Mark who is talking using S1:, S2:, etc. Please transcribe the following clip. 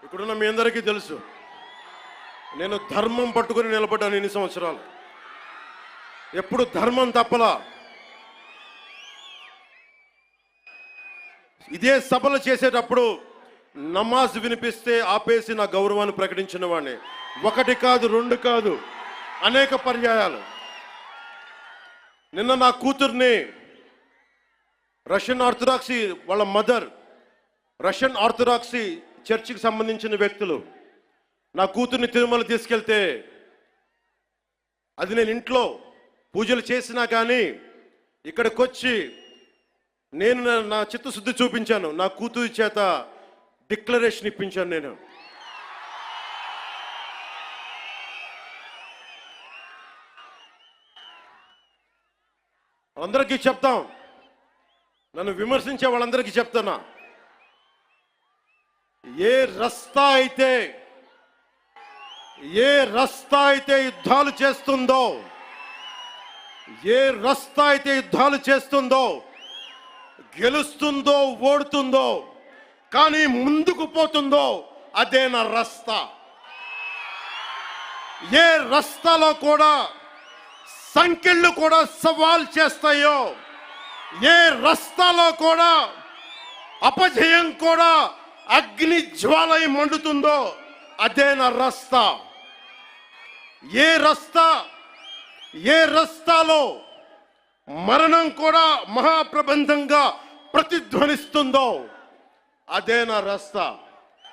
S1: ఇక్కడున్న మీ అందరికీ తెలుసు, నేను ధర్మం పట్టుకుని నిలబడ్డాను ఇన్ని సంవత్సరాలు. ఎప్పుడు ధర్మం తప్పలా. ఇదే సభలు చేసేటప్పుడు నమాజ్ వినిపిస్తే ఆపేసి నా గౌరవాన్ని ప్రకటించిన వాడిని. ఒకటి కాదు, రెండు కాదు, అనేక పర్యాయాలు. నిన్న నా కూతుర్ని రష్యన్ ఆర్థడాక్సీ, వాళ్ళ మదర్ రష్యన్ ఆర్థడాక్సీ చర్చికి సంబంధించిన వ్యక్తులు నా కూతుర్ని తిరుమల తీసుకెళ్తే, అది నేను ఇంట్లో పూజలు చేసినా కానీ ఇక్కడికి వచ్చి నేను నా చిత్తశుద్ధి చూపించాను. నా కూతురి చేత డిక్లరేషన్ ఇప్పించాను. నేను అందరికీ చెప్తాం, నన్ను విమర్శించే వాళ్ళందరికీ చెప్తున్నా, ఏ రస్తా అయితే యుద్ధాలు చేస్తుందో, ఏ రస్తా అయితే యుద్ధాలు చేస్తుందో, గెలుస్తుందో ఓడుతుందో, కానీ ముందుకు పోతుందో, అదే నా రస్తా. ఏ రస్తాలో కూడా సంఖ్యలు కూడా సవాల్ చేస్తాయో, ఏ రస్తాలో కూడా అపజయం కూడా అగ్ని జ్వాలై మండుతుందో, అదే నా రస్తా. ఏ రస్తాలో మరణం కూడా మహాప్రబంధంగా ప్రతిధ్వనిస్తుందో, అదే నా రస్తా.